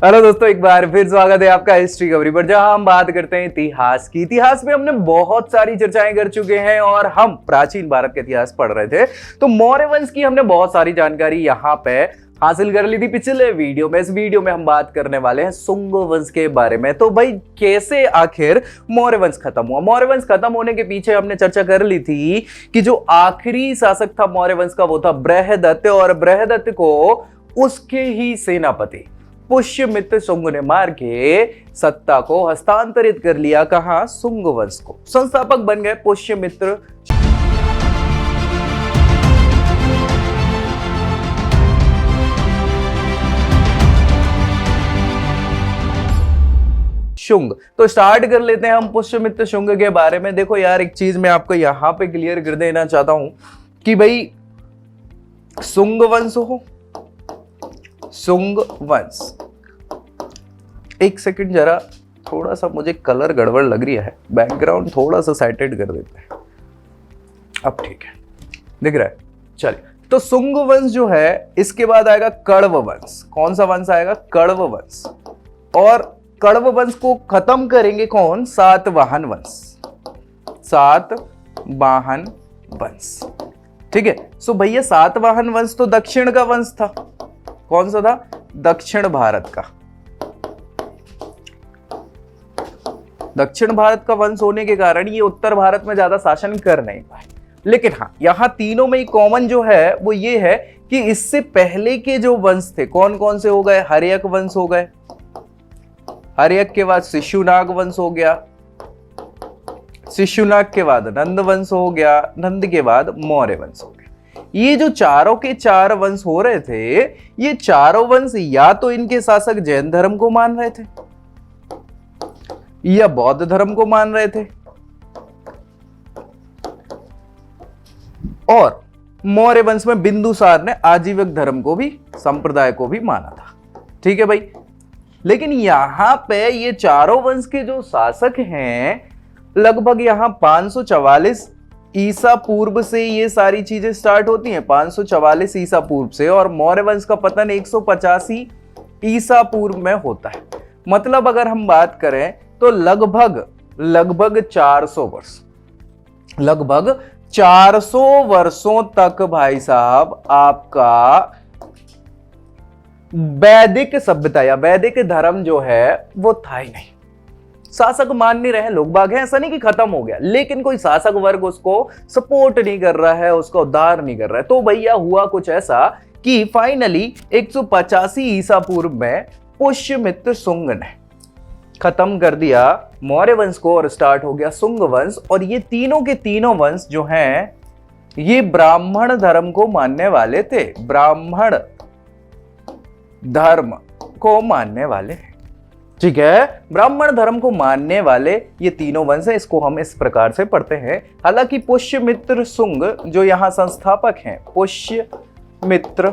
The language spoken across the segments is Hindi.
हेलो दोस्तों, एक बार फिर स्वागत है आपका हिस्ट्री खबरी पर, जहां हम बात करते हैं इतिहास की। इतिहास में हमने बहुत सारी चर्चाएं कर चुके हैं और हम प्राचीन भारत का इतिहास पढ़ रहे थे, तो मौर्य वंश की हमने बहुत सारी जानकारी यहाँ पे हासिल कर ली थी पिछले वीडियो में। इस वीडियो में हम बात करने वाले हैं शुंग वंश के बारे में। तो भाई कैसे आखिर मौर्य वंश खत्म हुआ? मौर्य वंश खत्म होने के पीछे हमने चर्चा कर ली थी कि जो आखिरी शासक था मौर्य वंश का वो था बृहदत्त, और बृहदत्त को उसके ही सेनापति पुष्यमित्र शुंग ने मार के सत्ता को हस्तांतरित कर लिया। कहां? शुंग वंश को। संस्थापक बन गए पुष्यमित्र शुंग। तो स्टार्ट कर लेते हैं हम पुष्यमित्र शुंग के बारे में। देखो यार, एक चीज मैं आपको यहां पे क्लियर कर देना चाहता हूं कि भाई शुंग वंश हो, शुंग वंश, एक सेकंड जरा, थोड़ा सा मुझे कलर गड़बड़ लग रही है, बैकग्राउंड थोड़ा सा सेटेड कर देते हैं। अब ठीक है, दिख रहा है? चलिए, तो शुंग वंश जो है, इसके बाद आएगा कण्व वंश। कौन सा वंश आएगा? कण्व वंश। और कण्व वंश को खत्म करेंगे कौन? सातवाहन वंश। सातवाहन वंश, ठीक है। सो भैया सातवाहन वंश तो दक्षिण का वंश था। कौन सा था? दक्षिण भारत का। दक्षिण भारत का वंश होने के कारण ये उत्तर भारत में ज्यादा शासन कर नहीं पाए। लेकिन हाँ, यहां तीनों में कॉमन जो है वो ये है कि इससे पहले के जो वंश थे कौन कौन से हो गए? हर्यक वंश हो गए, हर्यक के बाद शिशुनाग वंश हो गया, शिशुनाग के बाद नंद वंश हो गया, नंद के बाद मौर्य वंश हो गया। ये जो चारों के चार वंश हो रहे थे, ये चारों वंश या तो इनके शासक जैन धर्म को मान रहे थे या बौद्ध धर्म को मान रहे थे, और मौर्य वंश में बिंदुसार ने आजीवक धर्म को भी, संप्रदाय को भी माना था। ठीक है भाई। लेकिन यहां पे ये चारों वंश के जो शासक हैं, लगभग यहां 544 ईसा पूर्व से ये सारी चीजें स्टार्ट होती हैं, 544 ईसा पूर्व से, और मौर्य वंश का पतन 185 ईसा पूर्व में होता है। मतलब अगर हम बात करें तो लगभग 400 वर्ष, लगभग 400 वर्षों तक भाई साहब आपका वैदिक सभ्यता या वैदिक धर्म जो है वो था ही नहीं। शासक मान नहीं रहे, लोग बाग हैं, ऐसा नहीं कि खत्म हो गया, लेकिन कोई शासक वर्ग उसको सपोर्ट नहीं कर रहा है, उसका उद्धार नहीं कर रहा है। तो भैया हुआ कुछ ऐसा कि फाइनली 185 ईसा पूर्व में पुष्यमित्र शुंग ने खत्म कर दिया मौर्य वंश को और स्टार्ट हो गया शुंग वंश। और ये तीनों के तीनों वंश जो हैं, ये ब्राह्मण धर्म को मानने वाले थे, ब्राह्मण धर्म को मानने वाले। ठीक है, ब्राह्मण धर्म को मानने वाले ये तीनों वंश है। इसको हम इस प्रकार से पढ़ते हैं। हालांकि पुष्यमित्र शुंग जो यहां संस्थापक हैं, पुष्यमित्र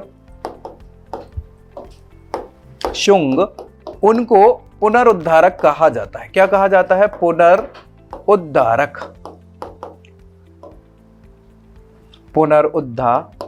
शुंग, उनको पुनरुद्धारक कहा जाता है। क्या कहा जाता है? पुनरुद्धारक, पुनरुद्धारक।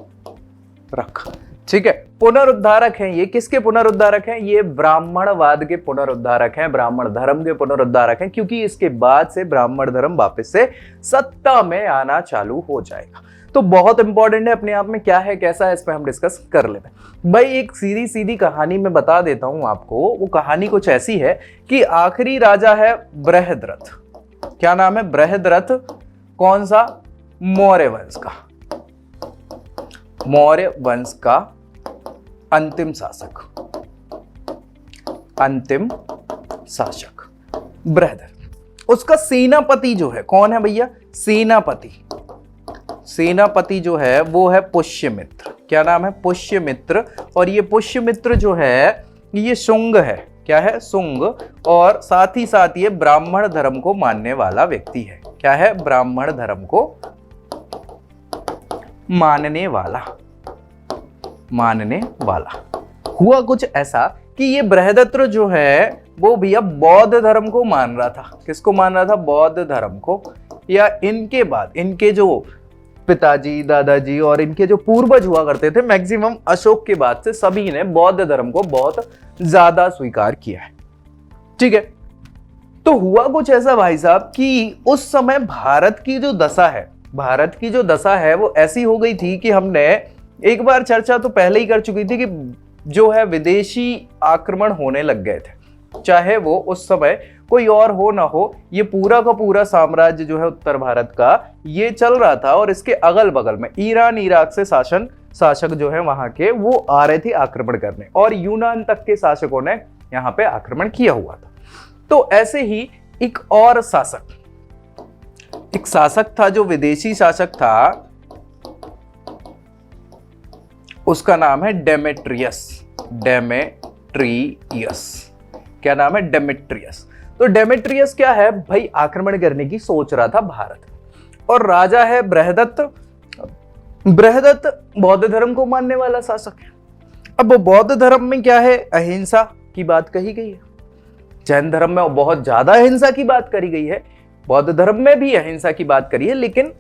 ठीक है, पुनरुद्धारक हैं ये। किसके पुनरुद्धारक हैं? ये ब्राह्मणवाद के पुनरुद्धारक हैं, ब्राह्मण धर्म के पुनरुद्धारक हैं, क्योंकि इसके बाद से ब्राह्मण धर्म वापस से सत्ता में आना चालू हो जाएगा। तो बहुत इंपॉर्टेंट है अपने आप में, क्या है कैसा है इस पे हम डिस्कस कर लेते हैं। भाई एक सीधी सीधी कहानी में बता देता हूं आपको। वो कहानी कुछ ऐसी है कि आखिरी राजा है बृहद्रथ। क्या नाम है? बृहद्रथ। कौन सा? मौर्य वंश का, मौर्य वंश का अंतिम शासक, अंतिम शासक बृहद्रथ। उसका सेनापति जो है, कौन है भैया? सेनापति। सेनापति जो है वो है पुष्यमित्र। क्या नाम है? पुष्यमित्र। और ये पुष्यमित्र जो है ये शुंग है। क्या है? शुंग। और साथ ही साथ ये ब्राह्मण धर्म को मानने वाला व्यक्ति है। क्या है? ब्राह्मण धर्म को मानने वाला, मानने वाला। हुआ कुछ ऐसा कि ये बृहदत्त जो है वो भैया बौद्ध धर्म को मान रहा था। किसको मान रहा था? बौद्ध धर्म को। या इनके बाद इनके जो पिताजी, दादाजी और इनके जो पूर्वज हुआ करते थे, मैक्सिमम अशोक के बाद से सभी ने बौद्ध धर्म को बहुत ज्यादा स्वीकार किया है। ठीक है, तो हुआ कुछ ऐसा भाई साहब कि उस समय भारत की जो दशा है वो ऐसी हो गई थी कि हमने एक बार चर्चा तो पहले ही कर चुकी थी कि जो है विदेशी आक्रमण होने लग गए थे, चाहे वो उस समय कोई और हो ना हो, ये पूरा का पूरा साम्राज्य जो है उत्तर भारत का ये चल रहा था और इसके अगल बगल में ईरान इराक से शासक जो है वहां के वो आ रहे थे आक्रमण करने, और यूनान तक के शासकों ने यहाँ पे आक्रमण किया हुआ था। तो ऐसे ही एक और शासक था जो विदेशी शासक था, उसका नाम है डेमेट्रियस। क्या नाम है? डेमेट्रियस। तो डेमेट्रियस क्या है भाई, आक्रमण करने की सोच रहा था भारत, और राजा है बृहदत्त बौद्ध धर्म को मानने वाला शासक है। अब बौद्ध धर्म में क्या है, अहिंसा की बात कही गई है। जैन धर्म में बहुत ज्यादा अहिंसा की बात करी गई है, बौद्ध धर्म में भी अहिंसा की बात करी है, लेकिन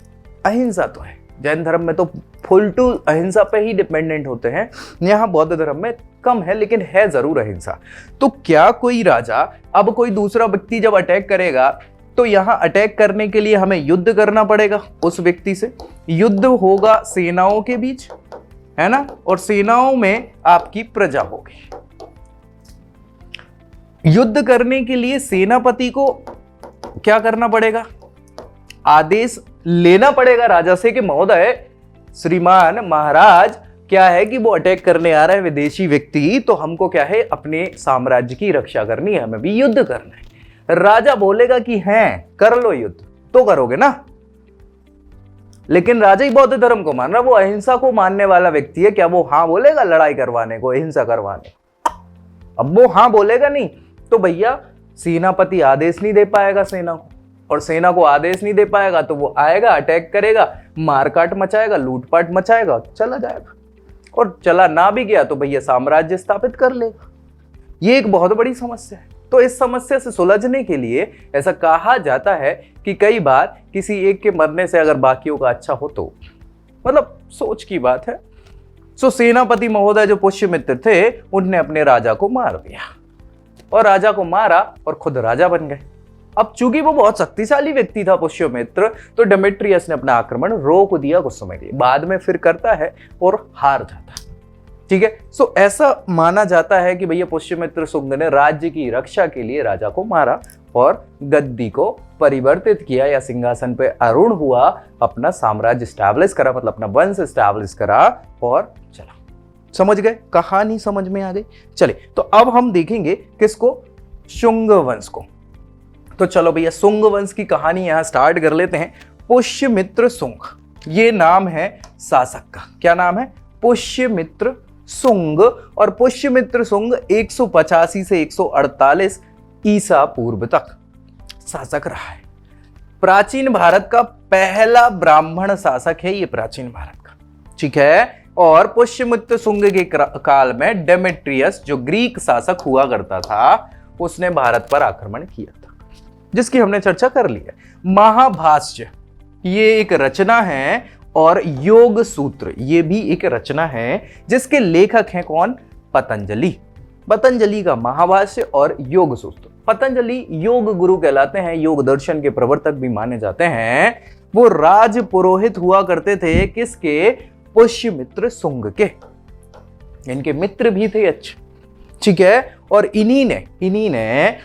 अहिंसा तो है। जैन धर्म में तो फुल टू अहिंसा पे ही डिपेंडेंट होते हैं, यहाँ बौद्ध धर्म में कम है, लेकिन है जरूर अहिंसा। तो क्या कोई राजा, अब कोई दूसरा व्यक्ति जब अटैक करेगा तो यहाँ अटैक करने के लिए हमें युद्ध करना पड़ेगा उस व्यक्ति से। युद्ध होगा सेनाओं के बीच, है ना, और सेनाओं में आपकी प्रजा होगी। युद्ध करने के लिए सेनापति को क्या करना पड़ेगा, आदेश लेना पड़ेगा राजा से कि महोदय, श्रीमान, महाराज, क्या है कि वो अटैक करने आ रहा है विदेशी व्यक्ति, तो हमको क्या है अपने साम्राज्य की रक्षा करनी है, हमें भी युद्ध करना है। राजा बोलेगा कि हैं, कर लो युद्ध, तो करोगे ना। लेकिन राजा ही बौद्ध धर्म को मान रहा, वो अहिंसा को मानने वाला व्यक्ति है, क्या वो हाँ बोलेगा लड़ाई करवाने को, अहिंसा करवाने? अब वो हाँ बोलेगा नहीं तो भैया सेनापति आदेश नहीं दे पाएगा सेना को, और सेना को आदेश नहीं दे पाएगा तो वो आएगा, अटैक करेगा, मारकाट मचाएगा, लूटपाट मचाएगा, चला जाएगा। और चला ना भी गया तो भैया साम्राज्य स्थापित कर लेगा। ये एक बहुत बड़ी समस्या है। तो इस समस्या से सुलझने के लिए ऐसा कहा जाता है कि कई बार किसी एक के मरने से अगर बाकियों का अच्छा हो तो, मतलब सोच की बात है। सो सेनापति महोदय जो पुष्यमित्र थे, उनने अपने राजा को मार दिया, और राजा को मारा और खुद राजा बन गए। अब चूंकि वो बहुत शक्तिशाली व्यक्ति था पुष्यमित्र, तो डेमेट्रियस ने अपना आक्रमण रोक दिया कुछ समय के लिए, बाद में फिर करता है और हार जाता है। ठीक है, सो ऐसा माना जाता है कि भैया पुष्यमित्र शुंग ने राज्य की रक्षा के लिए राजा को मारा और गद्दी को परिवर्तित किया, या सिंहासन पे आरूढ़ हुआ, अपना साम्राज्य स्टैब्लिश करा, मतलब अपना वंश स्टैब्लिश करा और चला। समझ गए? कहानी समझ में आ गई? चले, तो अब हम देखेंगे किसको, शुंग वंश को। तो चलो भैया शुंग वंश की कहानी यहां स्टार्ट कर लेते हैं। पुष्यमित्र शुंग, ये नाम है शासक का। क्या नाम है? पुष्यमित्र शुंग। और पुष्यमित्र शुंग 185 से 148 ईसा पूर्व तक शासक रहा है। प्राचीन भारत का पहला ब्राह्मण शासक है ये, प्राचीन भारत का। ठीक है, और पुष्यमित्र शुंग के काल में डेमेट्रियस जो ग्रीक शासक हुआ करता था, उसने भारत पर आक्रमण किया था, जिसकी हमने चर्चा कर ली है। महाभाष्य ये एक रचना है, और योग सूत्र ये भी एक रचना है, जिसके लेखक हैं कौन? पतंजलि। पतंजलि का महाभाष्य और योग सूत्र। पतंजलि योग गुरु कहलाते हैं, योग दर्शन के प्रवर्तक भी माने जाते हैं। वो राज पुरोहित हुआ करते थे, किसके? पुष्यमित्र शुंग के। इनके मित्र भी थे अच्छे। ठीक है, और इन्हीं ने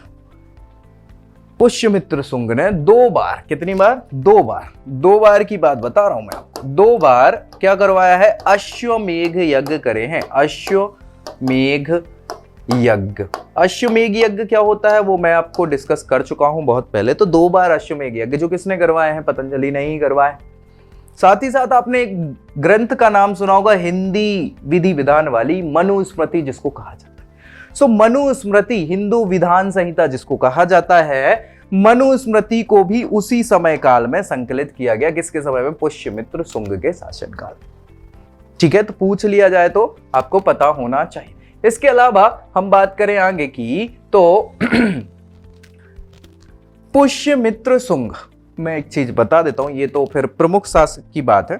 पुष्यमित्र शुंग ने 2 बार, कितनी बार? 2 बार, 2 बार की बात बता रहा हूं मैं आपको। 2 बार क्या करवाया है? अश्वमेघ यज्ञ करे हैं। अश्वमेघ यज्ञ। अश्वमेघ यज्ञ क्या होता है वो मैं आपको डिस्कस कर चुका हूं बहुत पहले। तो 2 बार अश्वमेघ यज्ञ जो किसने करवाए हैं? पतंजलि ने ही करवाए। साथ ही साथ आपने एक ग्रंथ का नाम सुना होगा, हिंदी विधि विधान वाली मनुस्मृति जिसको कहा जाता है। सो मनुस्मृति, हिंदू विधान संहिता जिसको कहा जाता है, मनुस्मृति को भी उसी समय काल में संकलित किया गया। किसके समय में? पुष्यमित्र शुंग के शासनकाल। ठीक है, तो पूछ लिया जाए तो आपको पता होना चाहिए। इसके अलावा हम बात करें आगे की, तो पुष्यमित्र शुंग, मैं एक चीज बता देता हूं, ये तो फिर प्रमुख शासक की बात है।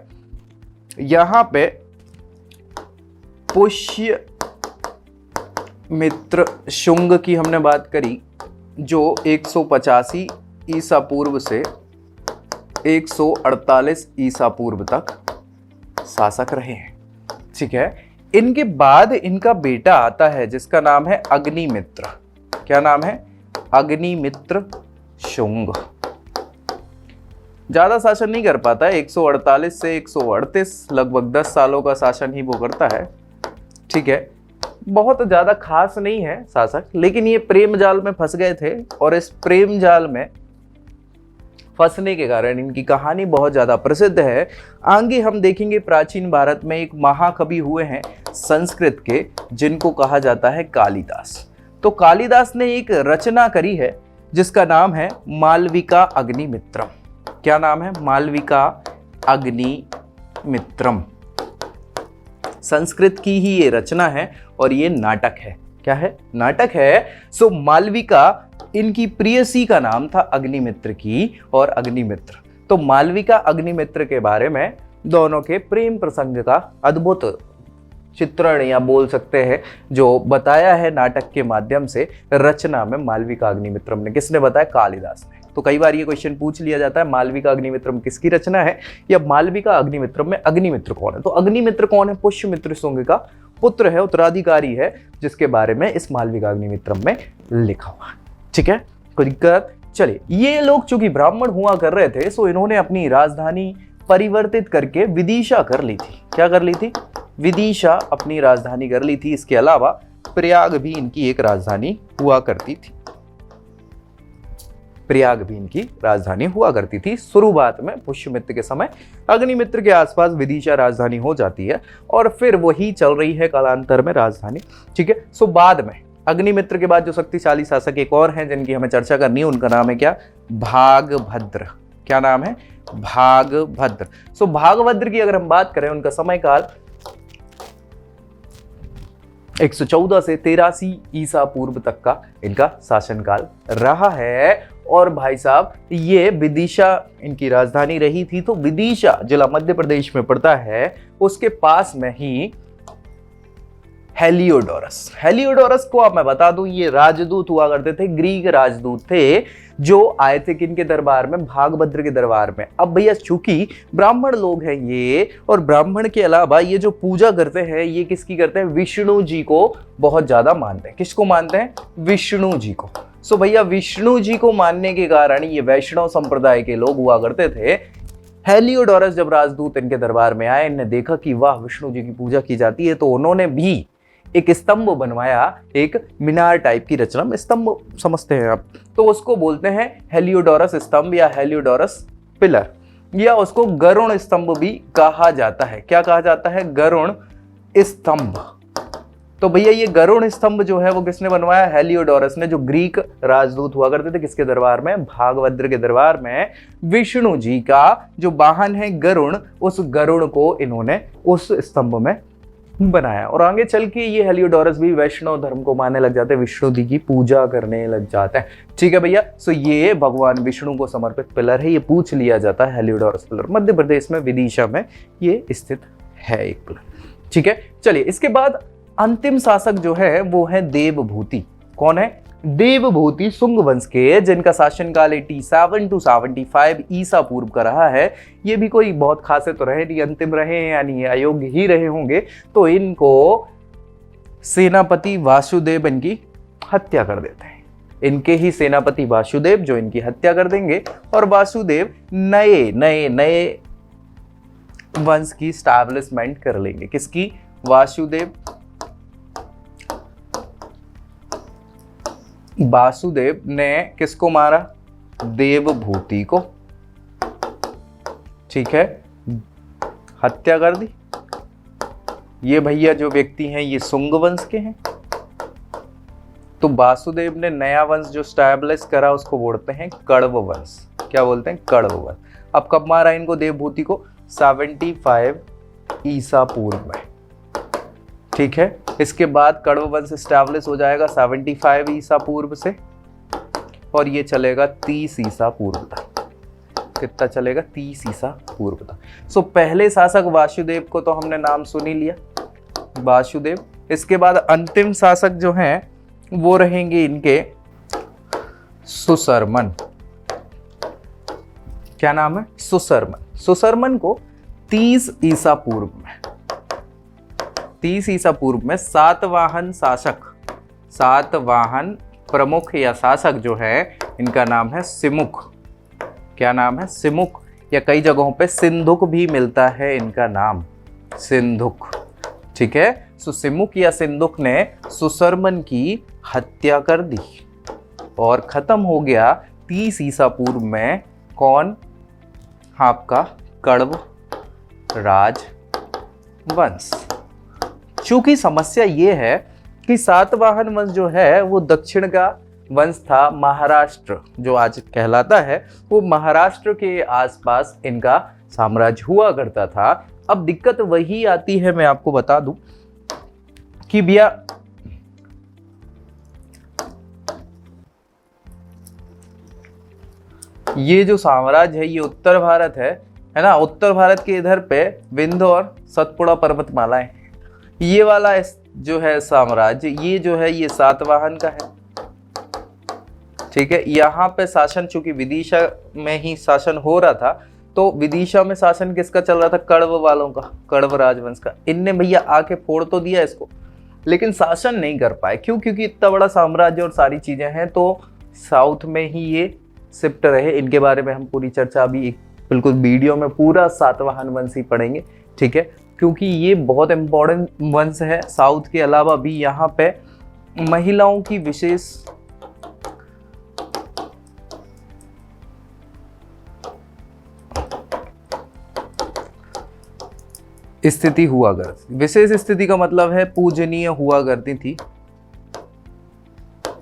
यहां पे पुष्य मित्र शुंग की हमने बात करी, जो 185 ईसा पूर्व से 148 ईसा पूर्व तक शासक रहे हैं। ठीक है, इनके बाद इनका बेटा आता है जिसका नाम है अग्निमित्र। क्या नाम है? अग्निमित्र शुंग। ज्यादा शासन नहीं कर पाता है, 148 से 138 लगभग 10 सालों का शासन ही वो करता है। ठीक है, बहुत ज्यादा खास नहीं है शासक, लेकिन ये प्रेम जाल में फंस गए थे और इस प्रेम जाल में फंसने के कारण इनकी कहानी बहुत ज्यादा प्रसिद्ध है। आगे हम देखेंगे प्राचीन भारत में एक महाकवि हुए हैं संस्कृत के, जिनको कहा जाता है कालिदास। तो कालिदास ने एक रचना करी है जिसका नाम है मालविका अग्निमित्रम। क्या नाम है? मालविका अग्निमित्रम। संस्कृत की ही ये रचना है और ये नाटक है। क्या है? नाटक है। सो मालविका, इनकी प्रियसी का नाम था अग्निमित्र की, और अग्निमित्र। तो मालविका अग्निमित्र के बारे में दोनों के प्रेम प्रसंग का अद्भुत चित्रण या बोल सकते हैं जो बताया है नाटक के माध्यम से रचना में मालविका अग्निमित्रम ने। किसने बताया? कालिदास ने। तो कई बार ये क्वेश्चन पूछ लिया जाता है मालविका अग्निमित्रम किसकी रचना है, या मालविका अग्निमित्रम में अग्निमित्र कौन है। तो अग्निमित्र कौन है? पुष्यमित्र शुंग का पुत्र है, उत्तराधिकारी है, जिसके बारे में इस मालविका अग्निमित्रम में लिखा हुआ है। ठीक है, कोई दिक्कत? चलिए, ये लोग चूंकि ब्राह्मण हुआ कर रहे थे, सो इन्होंने अपनी राजधानी परिवर्तित करके विदिशा कर ली थी। क्या कर ली थी? विदिशा अपनी राजधानी कर ली थी। इसके अलावा प्रयाग भी इनकी एक राजधानी हुआ करती थी। प्रयाग भी इनकी राजधानी हुआ करती थी शुरुआत में। पुष्यमित्र के समय अग्निमित्र के आसपास विदिशा राजधानी हो जाती है और फिर वही चल रही है कालांतर में राजधानी। ठीक है, सो बाद में अग्निमित्र के बाद जो शक्तिशाली शासक एक और हैं जिनकी हमें चर्चा करनी है, उनका नाम है क्या? भागभद्र। क्या नाम है? भागभद्र। सो भागभद्र की अगर हम बात करें, उनका समय काल 114 से 83 ईसा पूर्व तक का इनका शासनकाल रहा है। और भाई साहब, ये विदिशा इनकी राजधानी रही थी। तो विदिशा जिला मध्य प्रदेश में पड़ता है, उसके पास में ही हेलियोडोरस। हेलियोडोरस को अब मैं बता दूं, ये राजदूत हुआ करते थे, ग्रीक राजदूत थे, जो आए थे किनके दरबार में? भागभद्र के दरबार में। अब भैया चूंकि ब्राह्मण लोग हैं ये, और ब्राह्मण के अलावा ये जो पूजा करते हैं ये किसकी करते हैं? विष्णु जी को बहुत ज्यादा मानते हैं। किसको मानते हैं? विष्णु जी को। सो भैया विष्णु जी को मानने के कारण ये वैष्णव संप्रदाय के लोग हुआ करते थे। हेलियोडोरस जब राजदूत इनके दरबार में आए, इन्हें देखा कि वाह, विष्णु जी की पूजा की जाती है, तो उन्होंने भी एक स्तंभ बनवाया, एक मीनार टाइप की रचना में। स्तंभ समझते हैं आप, तो उसको बोलते हैं हेलियोडोरस स्तंभ या हेलियोडोरस पिलर, या उसको गरुण स्तंभ भी कहा जाता है। क्या कहा जाता है? गरुण स्तंभ। तो भैया ये गरुण स्तंभ जो है वो किसने बनवाया? हेलियोडोरस ने, जो ग्रीक राजदूत हुआ करते थे किसके दरबार में? भागभद्र के दरबार में। विष्णु जी का जो वाहन है गरुण, उस गरुण को इन्होंने उस स्तंभ में बनाया। और आगे चल के ये हेलियोडोरस भी वैष्णव धर्म को मानने लग जाते हैं, विष्णु जी की पूजा करने लग जाता है। ठीक है भैया, सो ये भगवान विष्णु को समर्पित पिलर है। ये पूछ लिया जाता है हेलियोडोरस पिलर, मध्य प्रदेश में विदिशा में ये स्थित है एक पिलर। ठीक है, चलिए इसके बाद अंतिम शासक जो है वो है देवभूति। कौन है? देवभूति शुंग वंश के, जिनका शासनकाल 87 to 75 ईसा पूर्व का रहा है। ये भी कोई बहुत खासे तो रहे नहीं, अंतिम रहे हैं, यानी अयोग्य ही रहे होंगे। तो इनको सेनापति वासुदेव इनकी हत्या कर देते हैं। इनके ही सेनापति वासुदेव जो इनकी हत्या कर देंगे, और वासुदेव नए नए नए वंश की स्टैब्लिशमेंट कर लेंगे। किसकी? वासुदेव ने किसको मारा? देवभूति को। ठीक है, हत्या कर दी। ये भैया जो व्यक्ति हैं ये शुंग वंश के हैं। तो वासुदेव ने नया वंश जो स्टैब्लिश करा उसको बोलते हैं कण्व वंश। क्या बोलते हैं? कण्व वंश। अब कब मारा इनको देवभूति को? 75 ईसा पूर्व में। ठीक है, इसके बाद कण्व वंश स्टैब्लिश हो जाएगा 75 ईसा पूर्व से, और ये चलेगा 30 ईसा पूर्व तक। कितना चलेगा, 30 ईसा पूर्व तक। सो पहले शासक वासुदेव को तो हमने नाम सुन ही लिया, वासुदेव। इसके बाद अंतिम शासक जो हैं वो रहेंगे इनके सुशर्मन। क्या नाम है, सुशर्मन। सुशर्मन को 30 ईसा पूर्व में, 30 ईसा पूर्व में सातवाहन शासक, सातवाहन प्रमुख या शासक जो है इनका नाम है सिमुख। क्या नाम है, सिमुख, या कई जगहों पे सिंधुक भी मिलता है इनका नाम, सिंधुक। ठीक है, सो सिमुख या सिंधुक ने सुशर्मन की हत्या कर दी और खत्म हो गया 30 ईसा पूर्व में कौन, आपका कण्व राजवंश। चूंकि समस्या ये है कि सातवाहन वंश जो है वो दक्षिण का वंश था, महाराष्ट्र जो आज कहलाता है वो महाराष्ट्र के आसपास इनका साम्राज्य हुआ करता था। अब दिक्कत वही आती है, मैं आपको बता दूं कि भैया ये जो साम्राज्य है ये उत्तर भारत है ना, उत्तर भारत के इधर पे विंध्य और सतपुड़ा पर्वतमालाएं, ये वाला जो है साम्राज्य, ये जो है ये सातवाहन का है। ठीक है, यहाँ पे शासन चूंकि विदिशा में ही शासन हो रहा था, तो विदिशा में शासन किसका चल रहा था, कण्व वालों का, कण्व राजवंश का। इनने भैया आके फोड़ तो दिया इसको, लेकिन शासन नहीं कर पाए। क्यों, क्योंकि इतना बड़ा साम्राज्य और सारी चीजें हैं, तो साउथ में ही ये शिफ्ट रहे। इनके बारे में हम पूरी चर्चा अभी एक बिल्कुल वीडियो में पूरा सातवाहन वंश ही पढ़ेंगे। ठीक है, क्योंकि ये बहुत इंपॉर्टेंट वंश है। साउथ के अलावा भी यहाँ पे महिलाओं की विशेष स्थिति हुआ करती, विशेष स्थिति का मतलब है पूजनीय हुआ करती थी,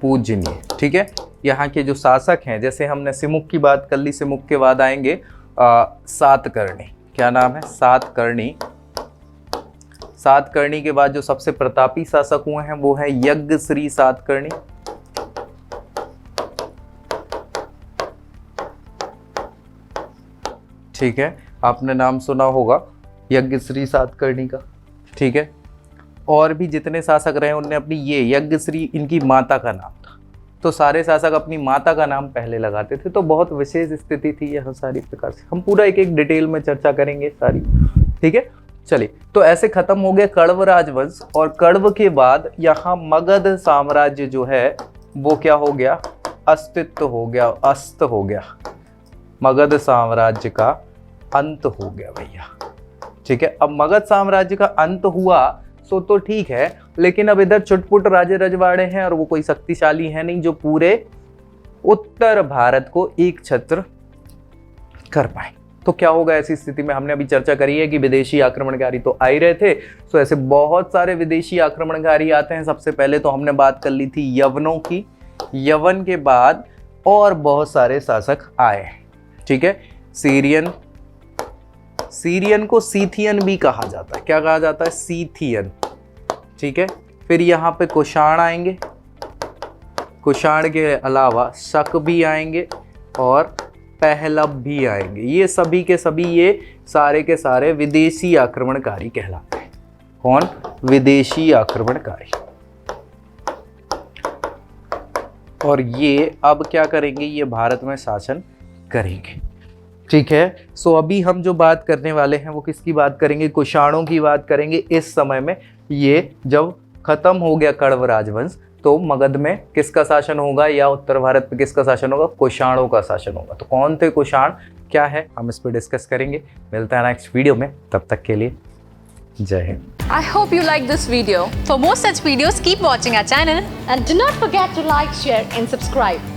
पूजनीय। ठीक है, यहाँ के जो शासक हैं, जैसे हमने सिमुख की बात कर ली, सिमुख के बाद आएंगे सातकर्णी। क्या नाम है, सातकर्णी। सातकर्णी के बाद जो सबसे प्रतापी शासक हुए हैं वो है यज्ञश्री सातकर्णी। ठीक है, आपने नाम सुना होगा यज्ञश्री सातकर्णी का। ठीक है, और भी जितने शासक रहे उनने अपनी, ये यज्ञश्री इनकी माता का नाम था, तो सारे शासक अपनी माता का नाम पहले लगाते थे। तो बहुत विशेष स्थिति थी यह सारी प्रकार से, हम पूरा एक एक डिटेल में चर्चा करेंगे सारी। ठीक है, चलिए, तो ऐसे खत्म हो गया कण्व राजवंश, और कण्व के बाद यहाँ मगध साम्राज्य जो है वो क्या हो गया, अस्तित्व हो गया, अस्त हो गया। मगध साम्राज्य का अंत हो गया भैया। ठीक है, अब मगध साम्राज्य का अंत हुआ सो तो ठीक है, लेकिन अब इधर चुटपुट राजे रजवाड़े हैं और वो कोई शक्तिशाली है नहीं जो पूरे उत्तर भारत को एक छत्र कर पाए। तो क्या होगा ऐसी स्थिति में, हमने अभी चर्चा करी है कि विदेशी आक्रमणकारी तो आ ही रहे थे। सो ऐसे बहुत सारे विदेशी आक्रमणकारी आते हैं। सबसे पहले तो हमने बात कर ली थी यवनों की, यवन के बाद और बहुत सारे शासक आए। ठीक है, सीरियन, सीरियन को सीथियन भी कहा जाता है। क्या कहा जाता है, सीथियन। ठीक है, फिर यहाँ पे कुषाण आएंगे, कुषाण के अलावा शक भी आएंगे और पहलव भी आएंगे। ये सभी के सभी, ये सारे के सारे विदेशी आक्रमणकारी कहलाते हैं। कौन, विदेशी आक्रमणकारी। और ये अब क्या करेंगे, ये भारत में शासन करेंगे। ठीक है, सो अभी हम जो बात करने वाले हैं वो किसकी बात करेंगे, कुषाणों की बात करेंगे। इस समय में ये जब खत्म हो गया कण्व राजवंश, तो मगध में किसका शासन होगा या उत्तर भारत में किसका शासन होगा, कुषाणों का शासन होगा। तो कौन थे कुषाण, क्या है, हम इस पर डिस्कस करेंगे। मिलता है नेक्स्ट वीडियो में, तब तक के लिए जय Hind. I hope you like this video. For more such videos, keep watching our channel and do not forget to like, share and subscribe.